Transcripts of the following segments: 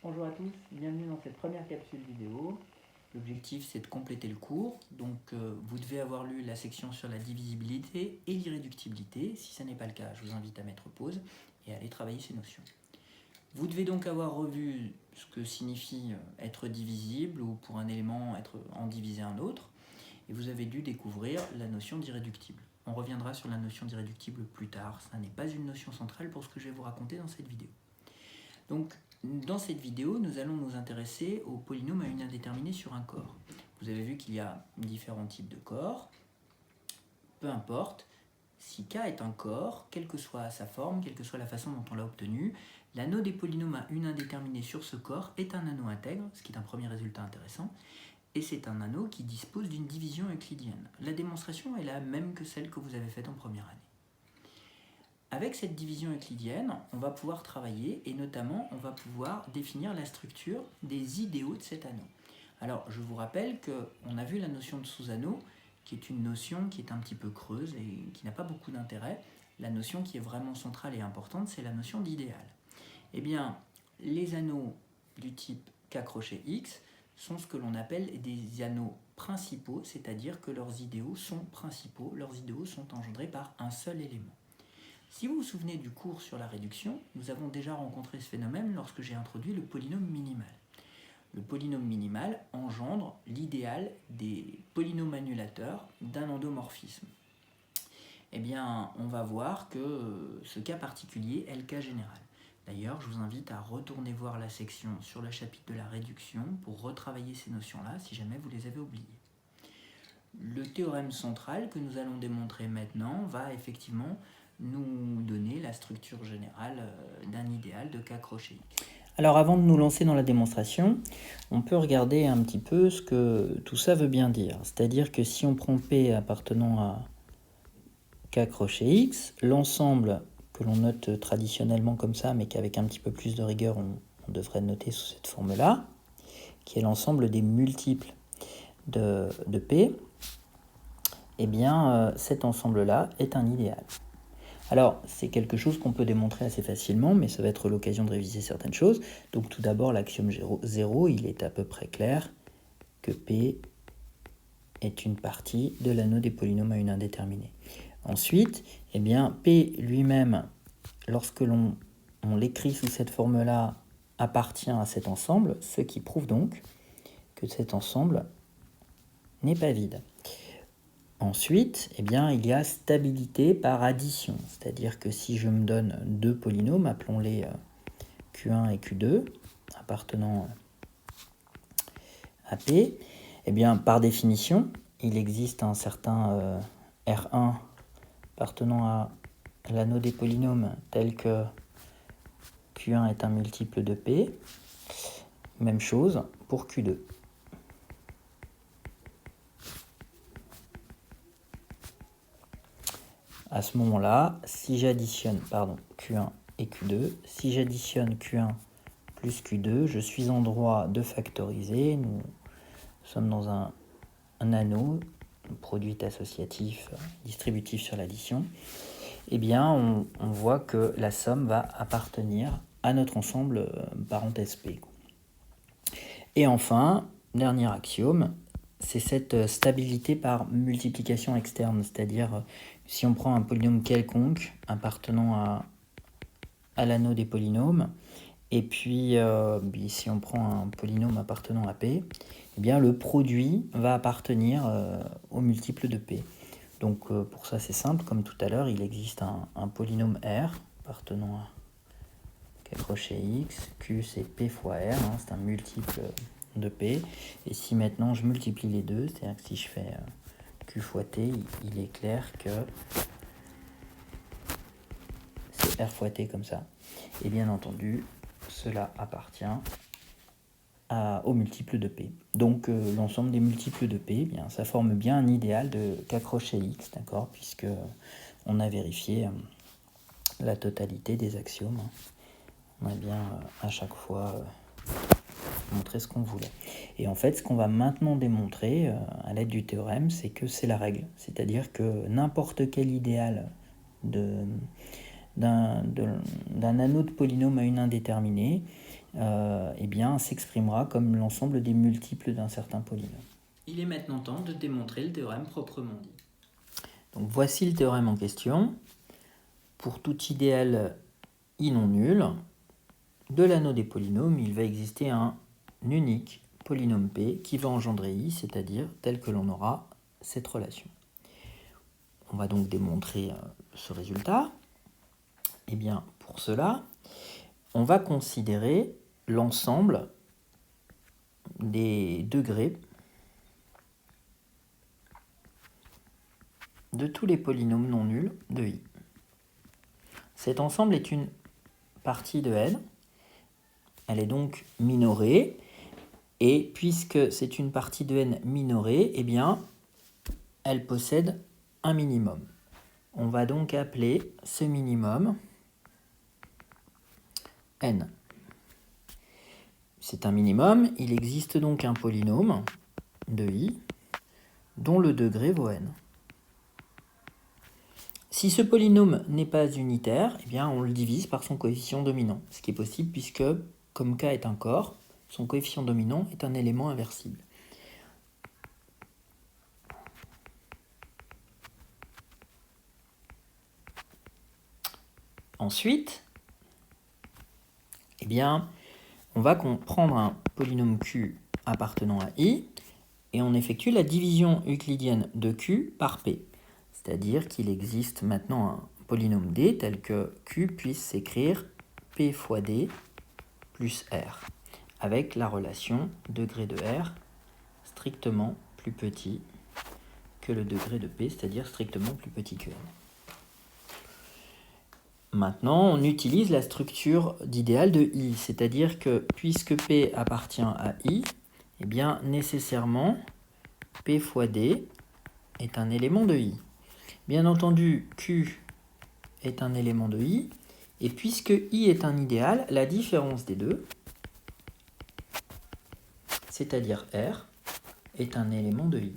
Bonjour à tous, bienvenue dans cette première capsule vidéo. L'objectif c'est de compléter le cours, donc vous devez avoir lu la section sur la divisibilité et l'irréductibilité. Si ce n'est pas le cas, je vous invite à mettre pause et à aller travailler ces notions. Vous devez donc avoir revu ce que signifie être divisible ou pour un élément en diviser un autre, et vous avez dû découvrir la notion d'irréductible. On reviendra sur la notion d'irréductible plus tard, ça n'est pas une notion centrale pour ce que je vais vous raconter dans cette vidéo. Donc, dans cette vidéo, nous allons nous intéresser aux polynômes à une indéterminée sur un corps. Vous avez vu qu'il y a différents types de corps. Peu importe, si K est un corps, quelle que soit sa forme, quelle que soit la façon dont on l'a obtenu, l'anneau des polynômes à une indéterminée sur ce corps est un anneau intègre, ce qui est un premier résultat intéressant, et c'est un anneau qui dispose d'une division euclidienne. La démonstration est la même que celle que vous avez faite en première année. Avec cette division euclidienne, on va pouvoir travailler et notamment on va pouvoir définir la structure des idéaux de cet anneau. Alors je vous rappelle qu'on a vu la notion de sous-anneau qui est une notion qui est un petit peu creuse et qui n'a pas beaucoup d'intérêt. La notion qui est vraiment centrale et importante, c'est la notion d'idéal. Eh bien, les anneaux du type K crochet X sont ce que l'on appelle des anneaux principaux, c'est-à-dire que leurs idéaux sont principaux, leurs idéaux sont engendrés par un seul élément. Si vous vous souvenez du cours sur la réduction, nous avons déjà rencontré ce phénomène lorsque j'ai introduit le polynôme minimal. Le polynôme minimal engendre l'idéal des polynômes annulateurs d'un endomorphisme. Eh bien, on va voir que ce cas particulier est le cas général. D'ailleurs, je vous invite à retourner voir la section sur le chapitre de la réduction pour retravailler ces notions-là si jamais vous les avez oubliées. Le théorème central que nous allons démontrer maintenant va effectivement nous donner la structure générale d'un idéal de K crochet X. Alors avant de nous lancer dans la démonstration, on peut regarder un petit peu ce que tout ça veut bien dire. C'est-à-dire que si on prend P appartenant à K crochet X, l'ensemble que l'on note traditionnellement comme ça, mais qu'avec un petit peu plus de rigueur, on devrait noter sous cette forme-là, qui est l'ensemble des multiples de P, eh bien cet ensemble-là est un idéal. Alors, c'est quelque chose qu'on peut démontrer assez facilement, mais ça va être l'occasion de réviser certaines choses. Donc tout d'abord, l'axiome 0, il est à peu près clair que P est une partie de l'anneau des polynômes à une indéterminée. Ensuite, eh bien, P lui-même, lorsque l'on l'écrit sous cette forme-là, appartient à cet ensemble, ce qui prouve donc que cet ensemble n'est pas vide. Ensuite, eh bien, il y a stabilité par addition, c'est-à-dire que si je me donne deux polynômes, appelons-les Q1 et Q2, appartenant à P, eh bien, par définition, il existe un certain R1 appartenant à l'anneau des polynômes tel que Q1 est un multiple de P. Même chose pour Q2. À ce moment-là, si j'additionne Q1 et Q2, si j'additionne Q1 plus Q2, je suis en droit de factoriser. Nous sommes dans un anneau, produit associatif, distributif sur l'addition. Eh bien, on voit que la somme va appartenir à notre ensemble parenthèse P. Et enfin, dernier axiome, c'est cette stabilité par multiplication externe, c'est-à-dire si on prend un polynôme quelconque appartenant à l'anneau des polynômes, et puis si on prend un polynôme appartenant à P, eh bien le produit va appartenir au multiple de P. Donc pour ça c'est simple, comme tout à l'heure, il existe un polynôme R appartenant à K crochet X, Q c'est P fois R, c'est un multiple de P, et si maintenant je multiplie les deux, c'est-à-dire que si je fais Q fois T, il est clair que c'est R fois T comme ça, et bien entendu, cela appartient au multiple de P. Donc l'ensemble des multiples de P, eh bien, ça forme bien un idéal de K crochet X, d'accord, puisque on a vérifié la totalité des axiomes. On a bien à chaque fois montrer ce qu'on voulait. Et en fait, ce qu'on va maintenant démontrer à l'aide du théorème, c'est que c'est la règle. C'est-à-dire que n'importe quel idéal d'un anneau de polynôme à une indéterminée eh bien, s'exprimera comme l'ensemble des multiples d'un certain polynôme. Il est maintenant temps de démontrer le théorème proprement dit. Donc voici le théorème en question. Pour tout idéal I non nul, de l'anneau des polynômes, il va exister un unique polynôme P qui va engendrer I, c'est-à-dire tel que l'on aura cette relation. On va donc démontrer ce résultat. Eh bien, pour cela, on va considérer l'ensemble des degrés de tous les polynômes non nuls de I. Cet ensemble est une partie de N. Elle est donc minorée. Et puisque c'est une partie de N minorée, eh bien, elle possède un minimum. On va donc appeler ce minimum N. C'est un minimum, il existe donc un polynôme de I dont le degré vaut N. Si ce polynôme n'est pas unitaire, eh bien on le divise par son coefficient dominant, ce qui est possible puisque, comme K est un corps, son coefficient dominant est un élément inversible. Ensuite, eh bien, on va prendre un polynôme Q appartenant à I et on effectue la division euclidienne de Q par P. C'est-à-dire qu'il existe maintenant un polynôme D tel que Q puisse s'écrire P fois D plus R, avec la relation degré de R strictement plus petit que le degré de P, c'est-à-dire strictement plus petit que N. Maintenant, on utilise la structure d'idéal de I, c'est-à-dire que puisque P appartient à I, eh bien nécessairement P fois D est un élément de I. Bien entendu, Q est un élément de I, et puisque I est un idéal, la différence des deux, c'est-à-dire R, est un élément de I.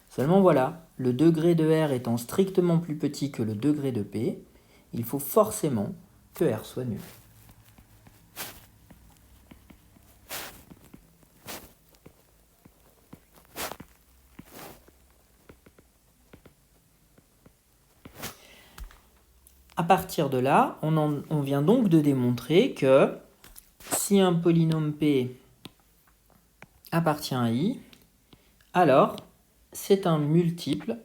Seulement voilà, le degré de R étant strictement plus petit que le degré de P, il faut forcément que R soit nul. À partir de là, on vient donc de démontrer que si un polynôme P appartient à I, alors c'est un multiple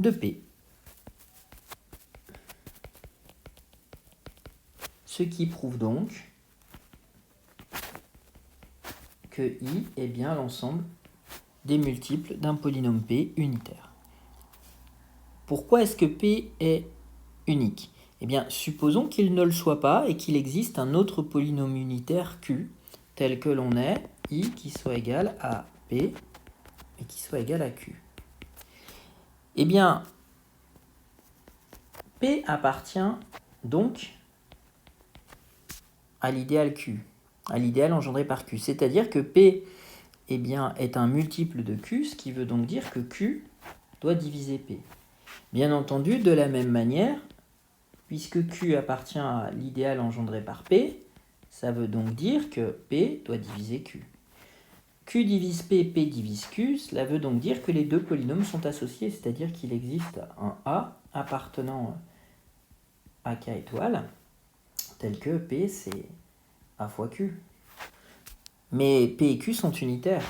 de P. Ce qui prouve donc que I est bien l'ensemble des multiples d'un polynôme P unitaire. Pourquoi est-ce que P est unique? Eh bien, supposons qu'il ne le soit pas et qu'il existe un autre polynôme unitaire Q, tel que l'on ait I qui soit égal à P et qui soit égal à Q. Eh bien, P appartient donc à l'idéal Q, à l'idéal engendré par Q. C'est-à-dire que P eh bien, est un multiple de Q, ce qui veut donc dire que Q doit diviser P. Bien entendu, de la même manière, puisque Q appartient à l'idéal engendré par P, ça veut donc dire que P doit diviser Q. Q divise P, P divise Q, cela veut donc dire que les deux polynômes sont associés, c'est-à-dire qu'il existe un A appartenant à K étoile, tel que P c'est A fois Q. Mais P et Q sont unitaires.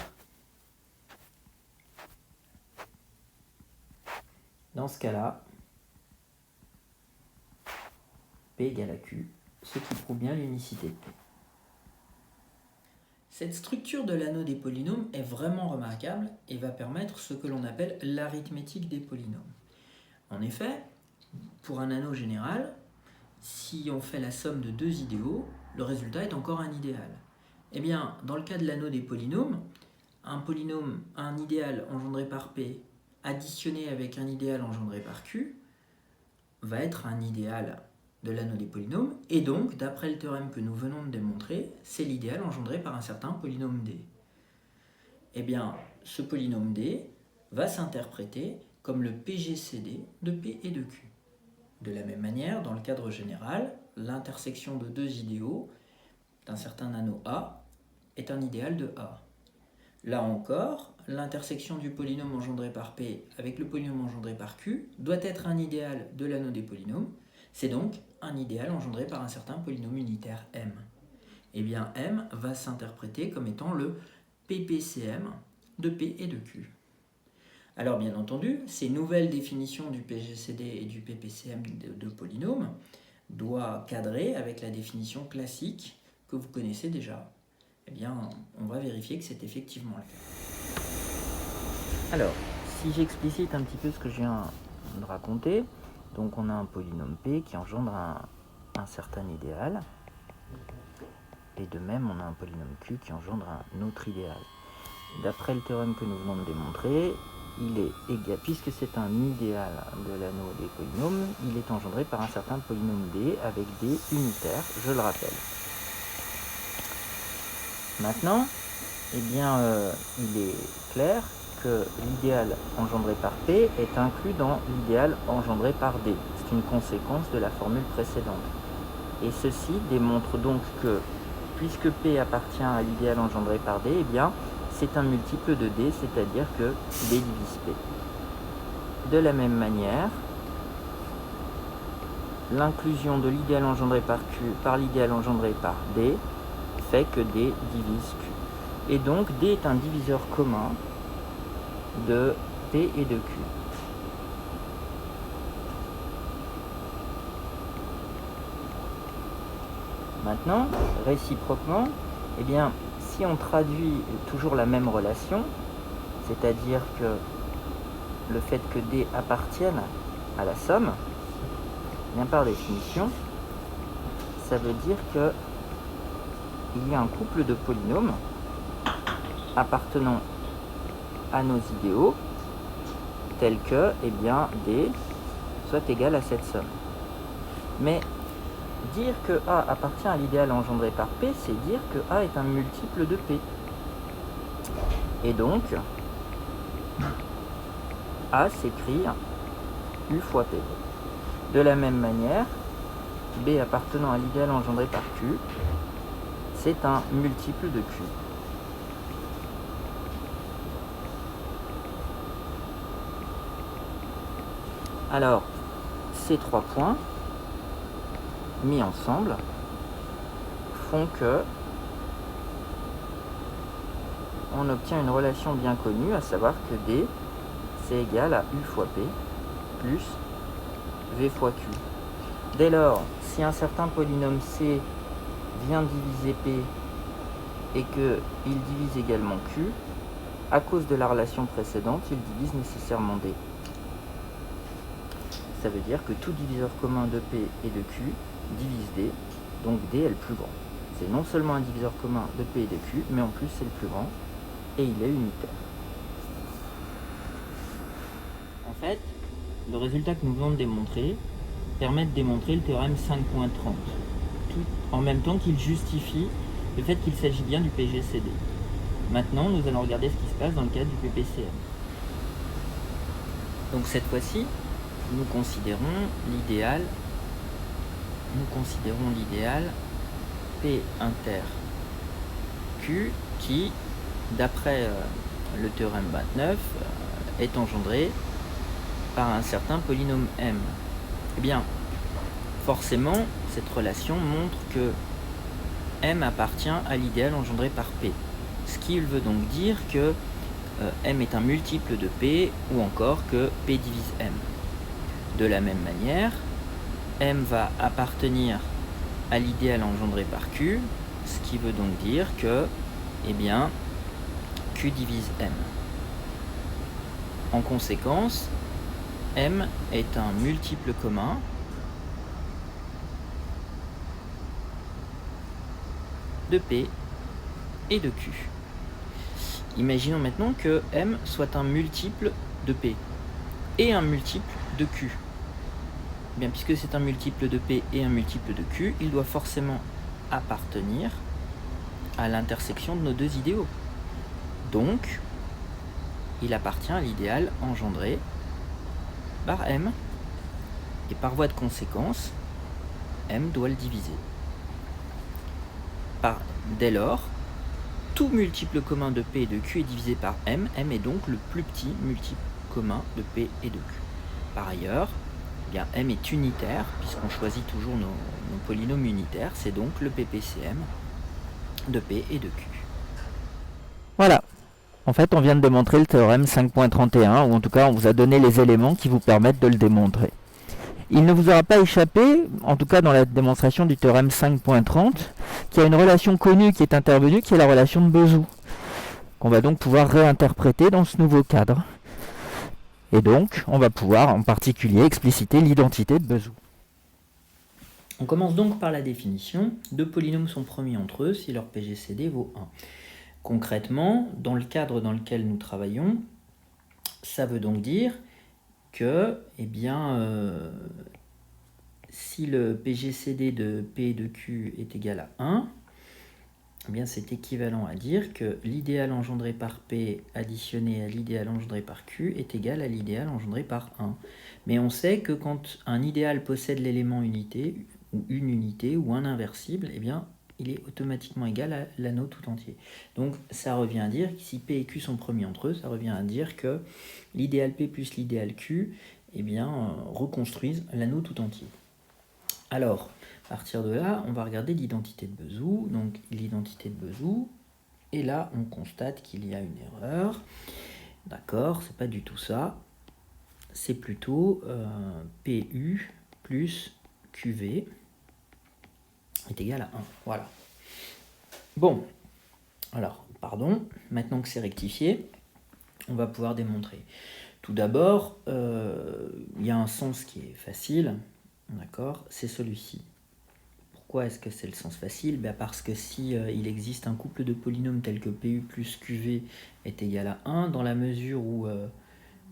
Dans ce cas-là, P égale à Q, ce qui prouve bien l'unicité de P. Cette structure de l'anneau des polynômes est vraiment remarquable et va permettre ce que l'on appelle l'arithmétique des polynômes. En effet, pour un anneau général, si on fait la somme de deux idéaux, le résultat est encore un idéal. Eh bien, dans le cas de l'anneau des polynômes, un idéal engendré par P additionné avec un idéal engendré par Q va être un idéal de l'anneau des polynômes, et donc, d'après le théorème que nous venons de démontrer, c'est l'idéal engendré par un certain polynôme D. Eh bien, ce polynôme D va s'interpréter comme le PGCD de P et de Q. De la même manière, dans le cadre général, l'intersection de deux idéaux d'un certain anneau A est un idéal de A. Là encore, l'intersection du polynôme engendré par P avec le polynôme engendré par Q doit être un idéal de l'anneau des polynômes. C'est donc un idéal engendré par un certain polynôme unitaire M. Eh bien, M va s'interpréter comme étant le PPCM de P et de Q. Alors, bien entendu, ces nouvelles définitions du PGCD et du PPCM de polynômes doivent cadrer avec la définition classique que vous connaissez déjà. Eh bien, on va vérifier que c'est effectivement le cas. Alors, si j'explicite un petit peu ce que je viens de raconter, donc on a un polynôme P qui engendre un certain idéal, et de même on a un polynôme Q qui engendre un autre idéal. D'après le théorème que nous venons de démontrer, il est égal, puisque c'est un idéal de l'anneau des polynômes, il est engendré par un certain polynôme D avec D unitaire, je le rappelle. Maintenant, eh bien, il est clair que l'idéal engendré par P est inclus dans l'idéal engendré par D. C'est une conséquence de la formule précédente. Et ceci démontre donc que, puisque P appartient à l'idéal engendré par D, eh bien, c'est un multiple de D, c'est-à-dire que D divise P. De la même manière, l'inclusion de l'idéal engendré par Q par l'idéal engendré par D fait que D divise Q. Et donc, D est un diviseur commun de P et de Q. Maintenant, réciproquement, eh bien, si on traduit toujours la même relation, c'est-à-dire que le fait que D appartienne à la somme, bien par définition, ça veut dire que il y a un couple de polynômes appartenant à nos idéaux tel que, eh bien, D soit égal à cette somme. Mais dire que A appartient à l'idéal engendré par P, c'est dire que A est un multiple de P. Et donc, A s'écrit U fois P. De la même manière, B appartenant à l'idéal engendré par Q, c'est un multiple de Q. Alors, ces trois points mis ensemble font que on obtient une relation bien connue, à savoir que D c'est égal à U fois P plus V fois Q. Dès lors, si un certain polynôme C vient diviser P et qu'il divise également Q, à cause de la relation précédente, il divise nécessairement D. Ça veut dire que tout diviseur commun de P et de Q divise D, donc D est le plus grand. C'est non seulement un diviseur commun de P et de Q, mais en plus c'est le plus grand, et il est unitaire. En fait, le résultat que nous venons de démontrer permet de démontrer le théorème 5.30, tout en même temps qu'il justifie le fait qu'il s'agit bien du PGCD. Maintenant, nous allons regarder ce qui se passe dans le cadre du PPCM. Donc cette fois-ci, nous considérons l'idéal P inter Q qui, d'après le théorème 29, est engendré par un certain polynôme M. Eh bien, forcément, cette relation montre que M appartient à l'idéal engendré par P. Ce qui veut donc dire que M est un multiple de P ou encore que P divise M. De la même manière, M va appartenir à l'idéal engendré par Q, ce qui veut donc dire que, eh bien, Q divise M. En conséquence, M est un multiple commun de P et de Q. Imaginons maintenant que M soit un multiple de P et un multiple de Q. Bien, puisque c'est un multiple de P et un multiple de Q, il doit forcément appartenir à l'intersection de nos deux idéaux. Donc, il appartient à l'idéal engendré par M. Et par voie de conséquence, m doit le diviser. Dès lors, tout multiple commun de P et de Q est divisé par m. M est donc le plus petit multiple commun de P et de Q. Par ailleurs, eh bien, m est unitaire, puisqu'on choisit toujours nos polynômes unitaires. C'est donc le PPCM de P et de Q. Voilà. En fait, on vient de démontrer le théorème 5.31, ou en tout cas, on vous a donné les éléments qui vous permettent de le démontrer. Il ne vous aura pas échappé, en tout cas dans la démonstration du théorème 5.30, qu'il y a une relation connue qui est intervenue, qui est la relation de Bezout, qu'on va donc pouvoir réinterpréter dans ce nouveau cadre. Et donc, on va pouvoir en particulier expliciter l'identité de Bezout. On commence donc par la définition. Deux polynômes sont promis entre eux si leur PGCD vaut 1. Concrètement, dans le cadre dans lequel nous travaillons, ça veut donc dire que, si le PGCD de P et de Q est égal à 1, c'est équivalent à dire que l'idéal engendré par P additionné à l'idéal engendré par Q est égal à l'idéal engendré par 1. Mais on sait que quand un idéal possède l'élément unité, ou une unité, ou un inversible, il est automatiquement égal à l'anneau tout entier. Donc ça revient à dire que si P et Q sont promis entre eux, ça revient à dire que l'idéal P plus l'idéal Q reconstruisent l'anneau tout entier. Alors, à partir de là, on va regarder l'identité de Bezout. Donc l'identité de Bezout, et là on constate qu'il y a une erreur. D'accord, c'est pas du tout ça. C'est plutôt PU plus QV est égal à 1. Voilà. Bon, alors, pardon, maintenant que c'est rectifié, on va pouvoir démontrer. Tout d'abord, il y a un sens qui est facile, d'accord, c'est celui-ci. Pourquoi est-ce que c'est le sens facile ? Parce que si il existe un couple de polynômes tel que PU plus QV est égal à 1, dans la mesure où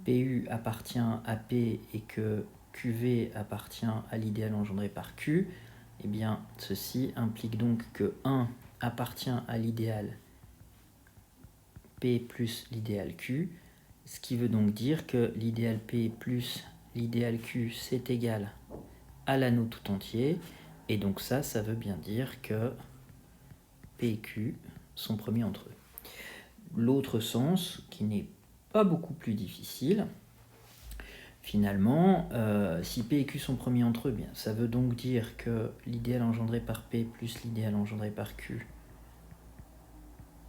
PU appartient à P et que QV appartient à l'idéal engendré par Q, ceci implique donc que 1 appartient à l'idéal P plus l'idéal Q, ce qui veut donc dire que l'idéal P plus l'idéal Q c'est égal à l'anneau tout entier, et donc ça veut bien dire que P et Q sont promis entre eux. L'autre sens, qui n'est pas beaucoup plus difficile, finalement, si P et Q sont promis entre eux, ça veut donc dire que l'idéal engendré par P plus l'idéal engendré par Q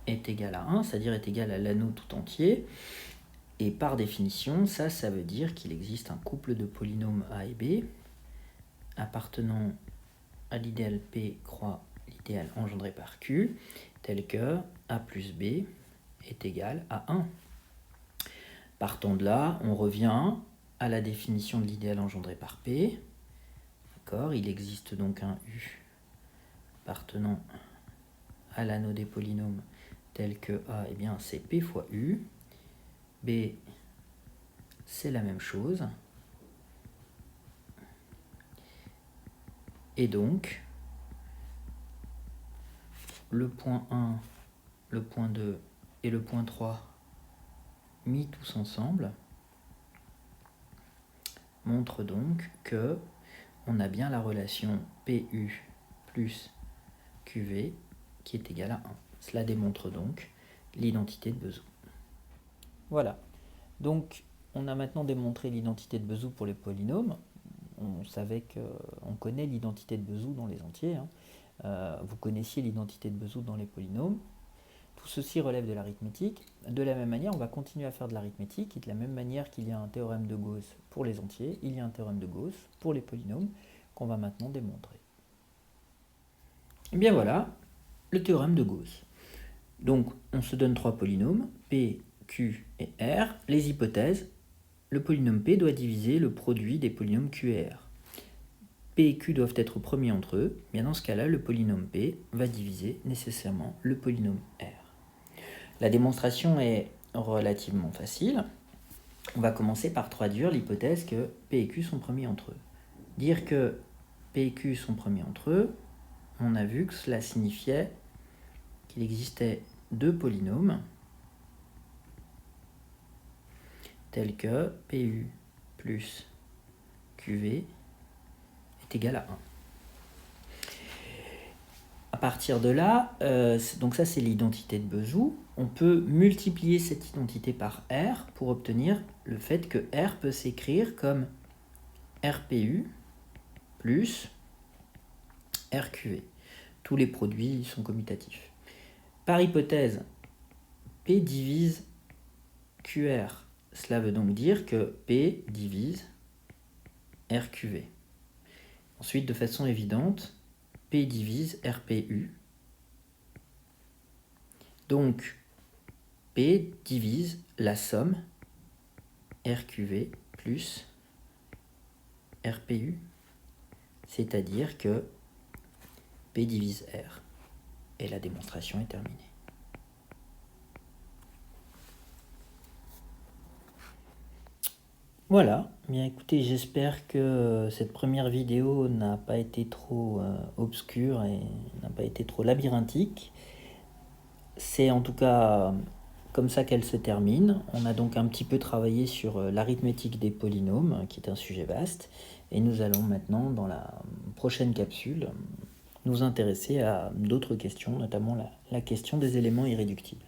est égal à 1, c'est-à-dire est égal à l'anneau tout entier. Et par définition, ça veut dire qu'il existe un couple de polynômes A et B appartenant à l'idéal P croix l'idéal engendré par Q, tel que A plus B est égal à 1. Partant de là, on revient à la définition de l'idéal engendré par P. D'accord, il existe donc un U appartenant à l'anneau des polynômes tel que A, c'est P fois U. B, c'est la même chose. Et donc, le point 1, le point 2 et le point 3, mis tous ensemble, montrent donc que on a bien la relation PU plus QV qui est égale à 1. Cela démontre donc l'identité de Bezout. Voilà. Donc, on a maintenant démontré l'identité de Bezout pour les polynômes. On connaît l'identité de Bezout dans les entiers. Vous connaissiez l'identité de Bezout dans les polynômes. Tout ceci relève de l'arithmétique. De la même manière, on va continuer à faire de l'arithmétique. Et de la même manière qu'il y a un théorème de Gauss pour les entiers, il y a un théorème de Gauss pour les polynômes qu'on va maintenant démontrer. Et bien voilà, le théorème de Gauss. Donc, on se donne trois polynômes, P, Q et R. Les hypothèses, le polynôme P doit diviser le produit des polynômes Q et R. P et Q doivent être promis entre eux. Bien dans ce cas-là, le polynôme P va diviser nécessairement le polynôme R. La démonstration est relativement facile. On va commencer par traduire l'hypothèse que P et Q sont promis entre eux. Dire que P et Q sont promis entre eux, on a vu que cela signifiait qu'il existait deux polynômes tels que PU plus QV est égal à 1. À partir de là, donc ça c'est l'identité de Bezout, on peut multiplier cette identité par R pour obtenir le fait que R peut s'écrire comme RPU plus RQV. Tous les produits sont commutatifs. Par hypothèse, P divise QR. Cela veut donc dire que P divise RQV. Ensuite, de façon évidente, P divise RPU. Donc, P divise la somme RQV plus RPU, c'est-à-dire que P divise R. Et la démonstration est terminée. Voilà, bien écoutez, j'espère que cette première vidéo n'a pas été trop obscure et n'a pas été trop labyrinthique. C'est en tout cas comme ça qu'elle se termine. On a donc un petit peu travaillé sur l'arithmétique des polynômes, qui est un sujet vaste, et nous allons maintenant, dans la prochaine capsule, nous intéresser à d'autres questions, notamment la question des éléments irréductibles.